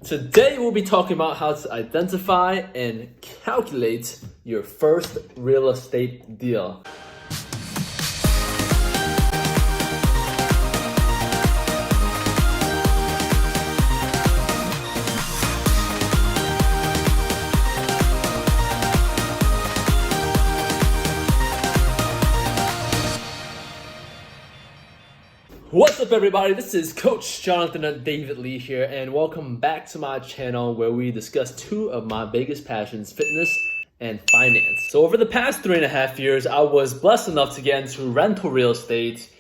Today we'll be talking about how to identify and calculate your first real estate deal. What's up, everybody? This is Coach Jonathan and David Lee here, and welcome back to my channel where we discuss two of my biggest passions, fitness and finance. So over the past 3.5 years, I was blessed enough to get into rental real estate,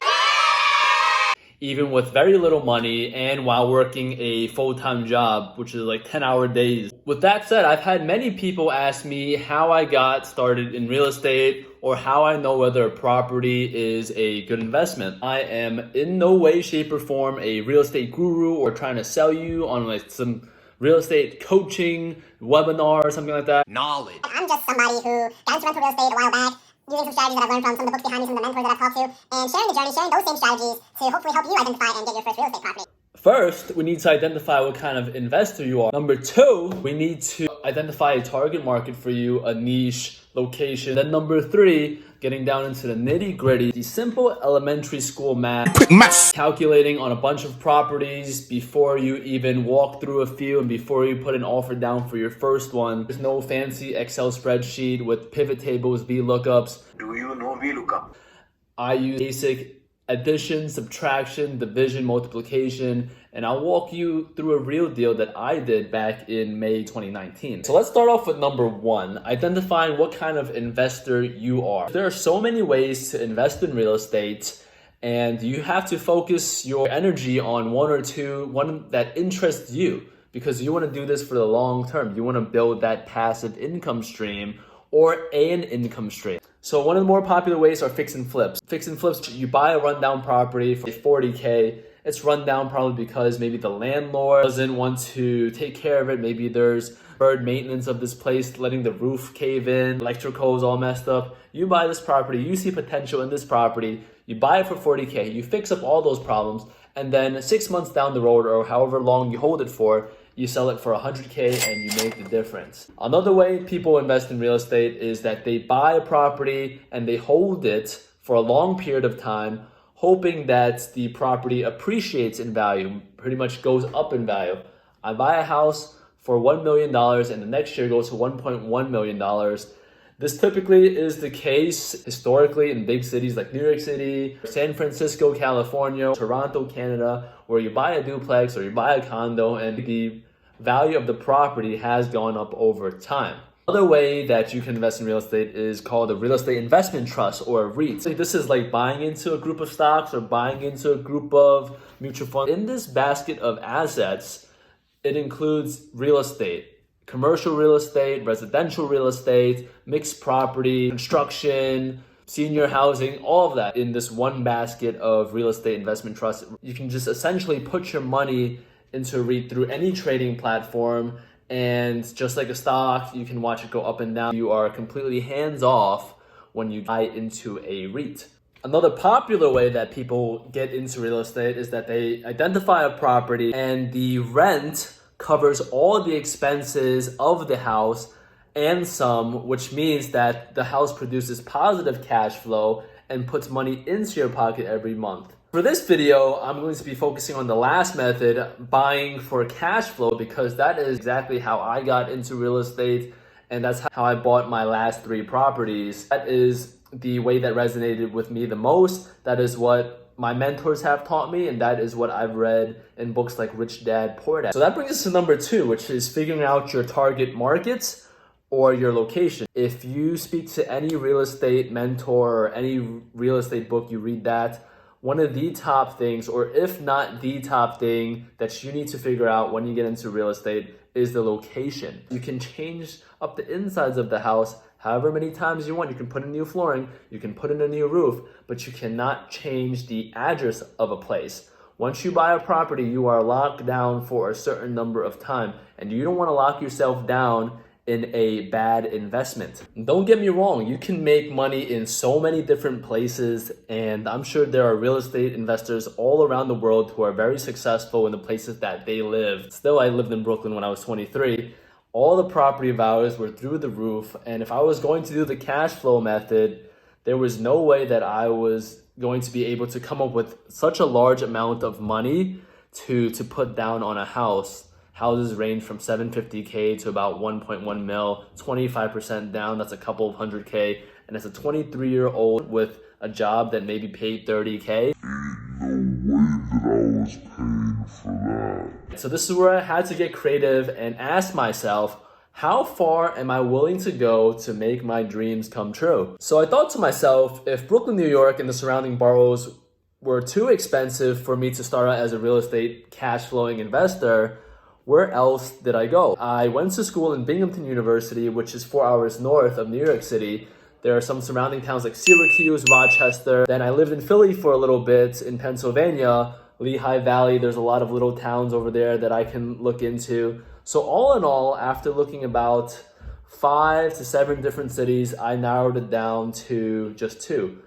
even with very little money and while working a full-time job, which is like 10-hour days. With that said, I've had many people ask me how I got started in real estate or how I know whether a property is a good investment. I am in no way, shape, or form a real estate guru or trying to sell you on like some real estate coaching webinar or something like that. Knowledge. I'm just somebody who got into rental real estate a while back, using some strategies that I've learned from some of the books behind me, some of the mentors that I've talked to, and sharing the journey, sharing those same strategies to hopefully help you identify and get your first real estate property. First, we need to identify what kind of investor you are. Number two, we need to identify a target market for you, a niche, location. Then number three, getting down into the nitty-gritty, the simple elementary school math, calculating on a bunch of properties before you even walk through a few and before you put an offer down for your first one. There's no fancy Excel spreadsheet with pivot tables, VLOOKUPs. Do you know VLOOKUP? I use basic addition, subtraction, division, multiplication, and I'll walk you through a real deal that I did back in May 2019. So let's start off with number one, identifying what kind of investor you are. There are so many ways to invest in real estate, and you have to focus your energy on one or two, one that interests you, because you want to do this for the long term. You want to build that passive income stream or an income stream. So one of the more popular ways are fix and flips. Fix and flips, you buy a rundown property for $40K. It's run down probably because maybe the landlord doesn't want to take care of it. Maybe there's bird maintenance of this place, letting the roof cave in, electrical is all messed up. You buy this property, you see potential in this property, you buy it for $40K, you fix up all those problems, and then 6 months down the road or however long you hold it for, you sell it for $100K and you make the difference. Another way people invest in real estate is that they buy a property and they hold it for a long period of time, hoping that the property appreciates in value, pretty much goes up in value. I buy a house for $1 million and the next year goes to $1.1 million. This typically is the case historically in big cities like New York City, San Francisco, California, Toronto, Canada, where you buy a duplex or you buy a condo and the value of the property has gone up over time. Another way that you can invest in real estate is called a real estate investment trust or a REIT. So this is like buying into a group of stocks or buying into a group of mutual funds. In this basket of assets, it includes real estate, commercial real estate, residential real estate, mixed property, construction, senior housing, all of that in this one basket of real estate investment trust. You can just essentially put your money into a REIT through any trading platform, and just like a stock, you can watch it go up and down. You are completely hands-off when you buy into a REIT. Another popular way that people get into real estate is that they identify a property and the rent covers all the expenses of the house and some, which means that the house produces positive cash flow and puts money into your pocket every month. For this video, I'm going to be focusing on the last method, buying for cash flow, because that is exactly how I got into real estate and that's how I bought my last 3 properties. That is the way that resonated with me the most. That is what my mentors have taught me, and that is what I've read in books like Rich Dad, Poor Dad. So that brings us to number 2, which is figuring out your target markets or your location. If you speak to any real estate mentor or any real estate book, you read that, one of the top things, or if not the top thing that you need to figure out when you get into real estate is the location. You can change up the insides of the house however many times you want. You can put in new flooring, you can put in a new roof, but you cannot change the address of a place. Once you buy a property, you are locked down for a certain number of time, and you don't want to lock yourself down in a bad investment. Don't get me wrong, you can make money in so many different places, and I'm sure there are real estate investors all around the world who are very successful in the places that they live. Still, I lived in Brooklyn when I was 23. All the property values were through the roof, and if I was going to do the cash flow method, there was no way that I was going to be able to come up with such a large amount of money to put down on a house. Houses range from $750K to about 1.1 mil, 25% down, that's a couple of $100K. And as a 23-year-old with a job that maybe paid $30K. No way that I was paying for that. So this is where I had to get creative and ask myself, how far am I willing to go to make my dreams come true? So I thought to myself, if Brooklyn, New York and the surrounding boroughs were too expensive for me to start out as a real estate cash flowing investor, where else did I go? I went to school in Binghamton University, which is 4 hours north of New York City. There are some surrounding towns like Syracuse, Rochester. Then I lived in Philly for a little bit, in Pennsylvania, Lehigh Valley. There's a lot of little towns over there that I can look into. So all in all, after looking about 5 to 7 different cities, I narrowed it down to just 2.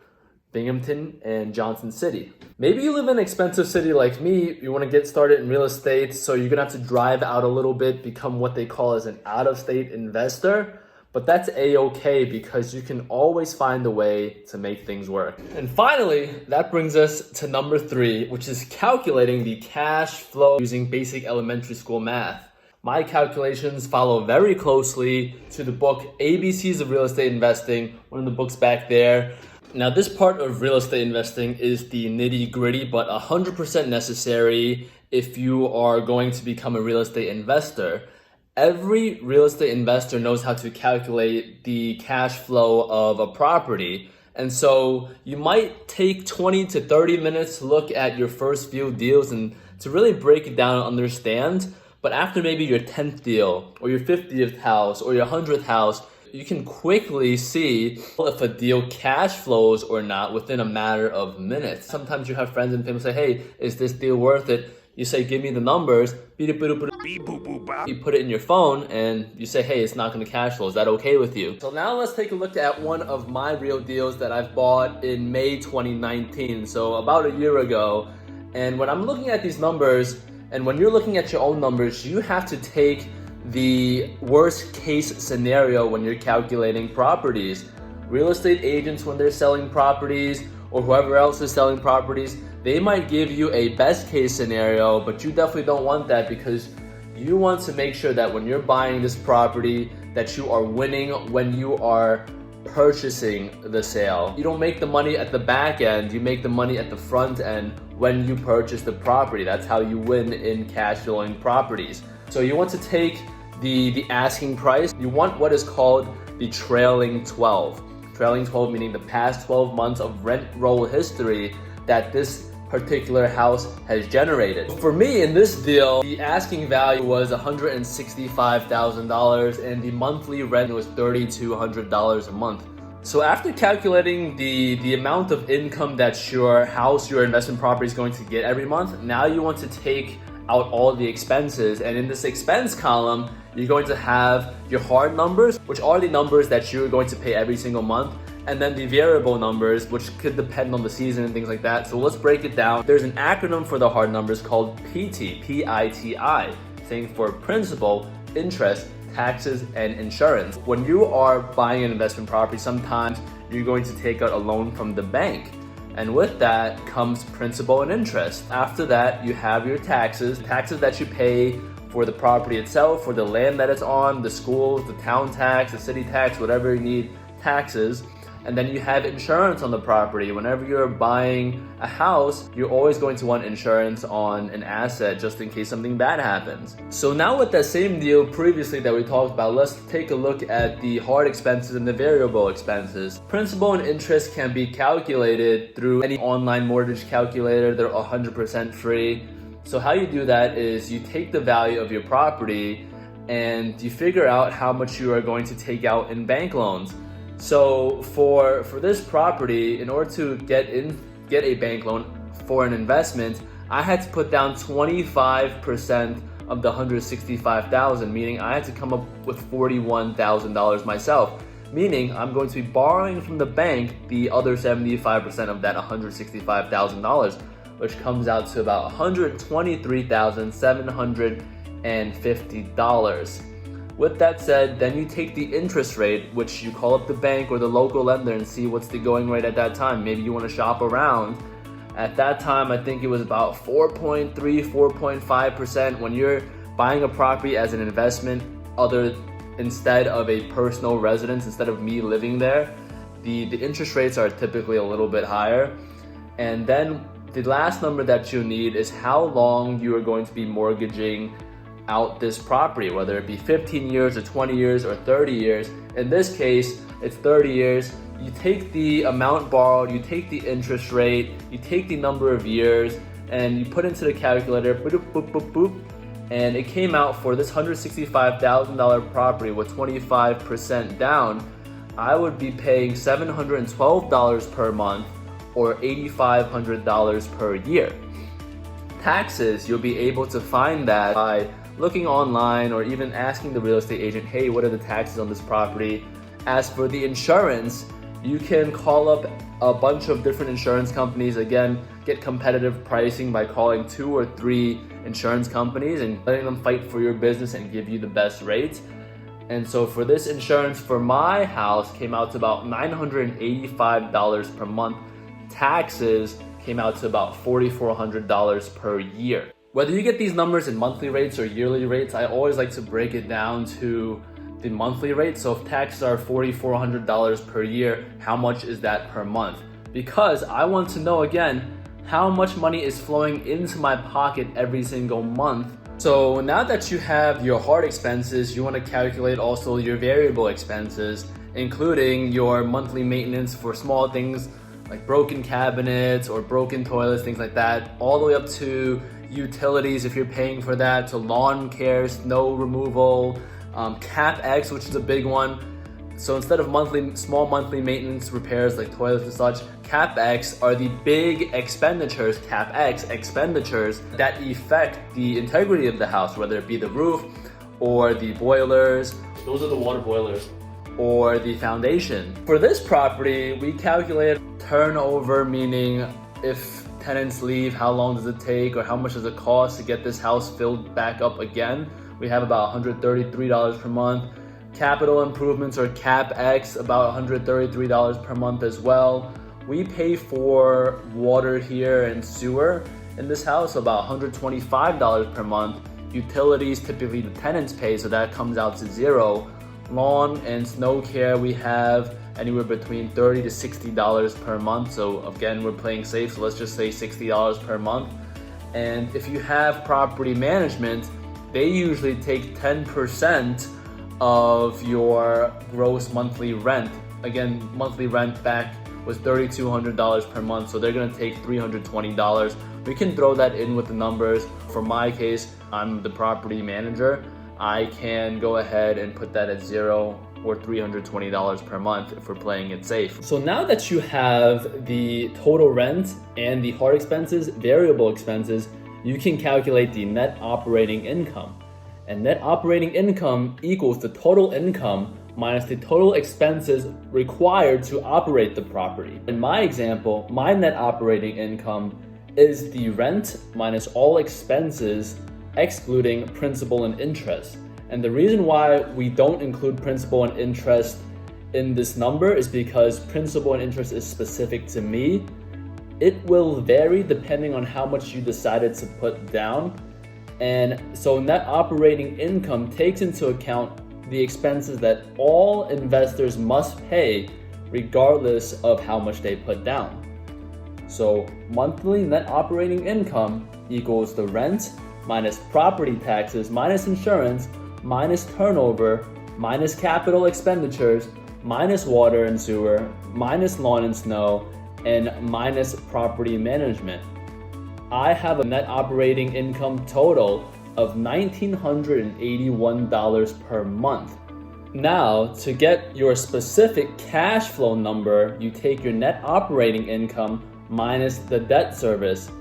Binghamton and Johnson City. Maybe you live in an expensive city like me, you want to get started in real estate, so you're gonna have to drive out a little bit, become what they call as an out-of-state investor, but that's a-okay because you can always find a way to make things work. And finally, that brings us to number 3, which is calculating the cash flow using basic elementary school math. My calculations follow very closely to the book ABCs of Real Estate Investing, one of the books back there. Now, this part of real estate investing is the nitty-gritty, but 100% necessary if you are going to become a real estate investor. Every real estate investor knows how to calculate the cash flow of a property. And so you might take 20 to 30 minutes to look at your first few deals and to really break it down and understand. But after maybe your 10th deal or your 50th house or your 100th house, you can quickly see if a deal cash flows or not within a matter of minutes. Sometimes you have friends and family say, hey, is this deal worth it? You say, give me the numbers. You put it in your phone and you say, hey, it's not going to cash flow. Is that okay with you? So now let's take a look at one of my real deals that I've bought in May 2019. So about a year ago. And when I'm looking at these numbers, and when you're looking at your own numbers, you have to take the worst case scenario when you're calculating properties. Real estate agents, when they're selling properties, or whoever else is selling properties, they might give you a best case scenario, but you definitely don't want that because you want to make sure that when you're buying this property that you are winning when you are purchasing the sale. You don't make the money at the back end, you make the money at the front end when you purchase the property. That's how you win in cash flowing properties. So you want to take the asking price. You want what is called the trailing 12. Trailing 12 meaning the past 12 months of rent roll history that this particular house has generated. For me in this deal, the asking value was $165,000 and the monthly rent was $3,200 a month. So after calculating the amount of income that your house, your investment property is going to get every month, now you want to take out all the expenses, and in this expense column you're going to have your hard numbers, which are the numbers that you're going to pay every single month, and then the variable numbers, which could depend on the season and things like that. So let's break it down. There's an acronym for the hard numbers called PT, P-I-T-I, standing for principal, interest, taxes, and insurance. When you are buying an investment property, sometimes you're going to take out a loan from the bank. And with that comes principal and interest. After that, you have your taxes that you pay for the property itself, for the land that it's on, the schools, the town tax, the city tax, whatever you need, taxes. And then you have insurance on the property. Whenever you're buying a house, you're always going to want insurance on an asset just in case something bad happens. So now with that same deal previously that we talked about, let's take a look at the hard expenses and the variable expenses. Principal and interest can be calculated through any online mortgage calculator. They're 100% free. So how you do that is you take the value of your property and you figure out how much you are going to take out in bank loans. So for this property, in order to get a bank loan for an investment, I had to put down 25% of the $165,000, meaning I had to come up with $41,000 myself, meaning I'm going to be borrowing from the bank the other 75% of that $165,000, which comes out to about $123,750. With that said, then you take the interest rate, which you call up the bank or the local lender and see what's the going rate at that time. Maybe you want to shop around. At that time, I think it was about 4.3, 4.5%. When you're buying a property as an investment, instead of a personal residence, instead of me living there, the interest rates are typically a little bit higher. And then the last number that you need is how long you are going to be mortgaging out this property, whether it be 15 years or 20 years or 30 years. In this case, it's 30 years. You take the amount borrowed, you take the interest rate, you take the number of years, and you put into the calculator, boop, boop, boop, boop, and it came out for this $165,000 property with 25% down. I would be paying $712 per month or $8,500 per year. Taxes, you'll be able to find that by looking online or even asking the real estate agent, hey, what are the taxes on this property? As for the insurance, you can call up a bunch of different insurance companies. Again, get competitive pricing by calling 2 or 3 insurance companies and letting them fight for your business and give you the best rates. And so for this insurance for my house came out to about $985 per month. Taxes came out to about $4,400 per year. Whether you get these numbers in monthly rates or yearly rates, I always like to break it down to the monthly rate. So if taxes are $4,400 per year, how much is that per month? Because I want to know, again, how much money is flowing into my pocket every single month. So now that you have your hard expenses, you want to calculate also your variable expenses, including your monthly maintenance for small things like broken cabinets or broken toilets, things like that, all the way up to utilities if you're paying for that, to lawn care, snow removal, CapEx, which is a big one. So instead of small monthly maintenance repairs like toilets and such, CapEx are the big expenditures, CapEx expenditures that affect the integrity of the house, whether it be the roof or the boilers. Those are the water boilers. Or the foundation. For this property, we calculate turnover, meaning if tenants leave, how long does it take or how much does it cost to get this house filled back up again? We have about $133 per month. Capital improvements or CapEx, about $133 per month as well. We pay for water here and sewer in this house, about $125 per month. Utilities, typically the tenants pay, so that comes out to $0. Lawn and snow care, we have anywhere between $30 to $60 per month. So again, we're playing safe, so let's just say $60 per month. And if you have property management, they usually take 10% of your gross monthly rent. Again, monthly rent back was $3,200 per month, so they're gonna take $320. We can throw that in with the numbers. For my case, I'm the property manager. I can go ahead and put that at $0 or $320 per month if we're playing it safe. So now that you have the total rent and the hard expenses, variable expenses, you can calculate the net operating income. And net operating income equals the total income minus the total expenses required to operate the property. In my example, my net operating income is the rent minus all expenses excluding principal and interest. And the reason why we don't include principal and interest in this number is because principal and interest is specific to me. It will vary depending on how much you decided to put down. And so net operating income takes into account the expenses that all investors must pay regardless of how much they put down. So monthly net operating income equals the rent minus property taxes minus insurance minus turnover minus capital expenditures minus water and sewer minus lawn and snow and minus property management. I have a net operating income total of $1,981 per month. Now, to get your specific cash flow number, you take your net operating income minus the debt service.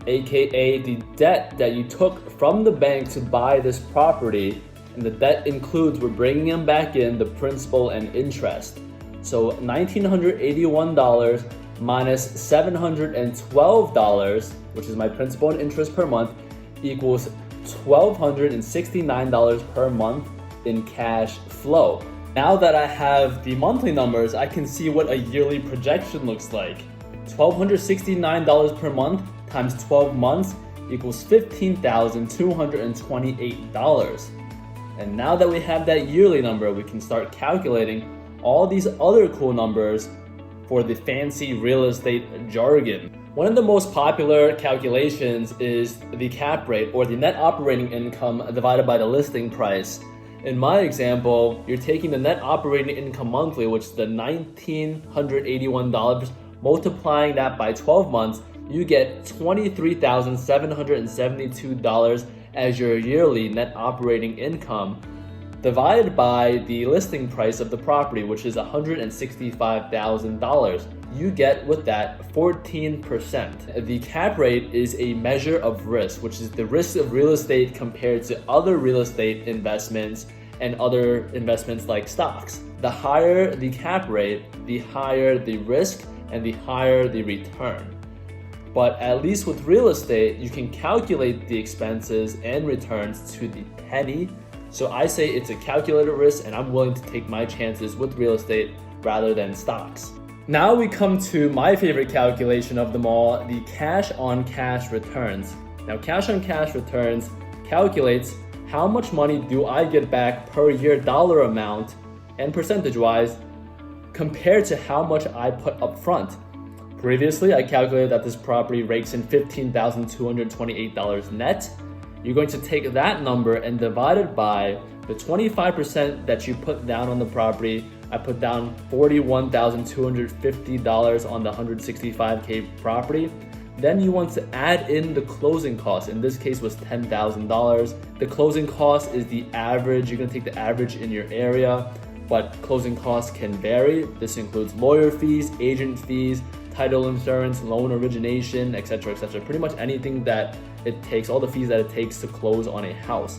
aka the debt that you took from the bank to buy this property, and the debt includes, we're bringing them back in, the principal and interest. So $1,981 minus $712, which is my principal and interest per month, equals $1,269 per month in cash flow. Now that I have the monthly numbers, I can see what a yearly projection looks like. $1,269 per month times 12 months equals $15,228. And now that we have that yearly number, we can start calculating all these other cool numbers for the fancy real estate jargon. One of the most popular calculations is the cap rate, or the net operating income divided by the listing price. In my example, you're taking the net operating income monthly, which is the $1,981, multiplying that by 12 months, you get $23,772 as your yearly net operating income, divided by the listing price of the property, which is $165,000. You get with that 14%. The cap rate is a measure of risk, which is the risk of real estate compared to other real estate investments and other investments like stocks. The higher the cap rate, the higher the risk and the higher the return. But at least with real estate, you can calculate the expenses and returns to the penny. So I say it's a calculated risk, and I'm willing to take my chances with real estate rather than stocks. Now we come to my favorite calculation of them all, the cash on cash returns. Now cash on cash returns calculates how much money do I get back per year dollar amount and percentage wise compared to how much I put up front. Previously, I calculated that this property rakes in $15,228 net. You're going to take that number and divide it by the 25% that you put down on the property. I put down $41,250 on the 165K property. Then you want to add in the closing cost. In this case was $10,000. The closing cost is the average. You're gonna take the average in your area, but closing costs can vary. This includes lawyer fees, agent fees, title insurance, loan origination, etc., etc. Pretty much anything that it takes, all the fees that it takes to close on a house.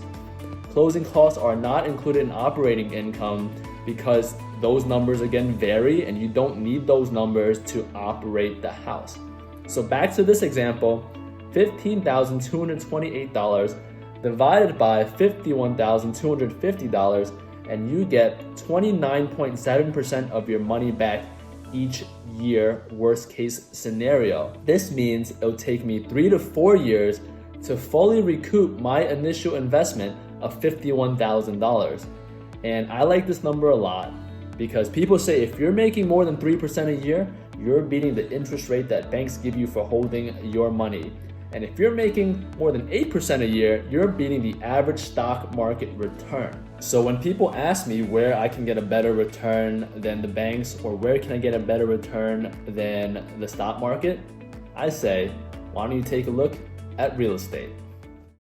Closing costs are not included in operating income because those numbers again vary and you don't need those numbers to operate the house. So back to this example, $15,228 divided by $51,250, and you get 29.7% of your money back each year, worst case scenario. This means it'll take me 3 to 4 years to fully recoup my initial investment of $51,000. And I like this number a lot because people say if you're making more than 3% a year, you're beating the interest rate that banks give you for holding your money. And if you're making more than 8% a year, you're beating the average stock market return. So when people ask me where I can get a better return than the banks, or where can I get a better return than the stock market, I say, why don't you take a look at real estate?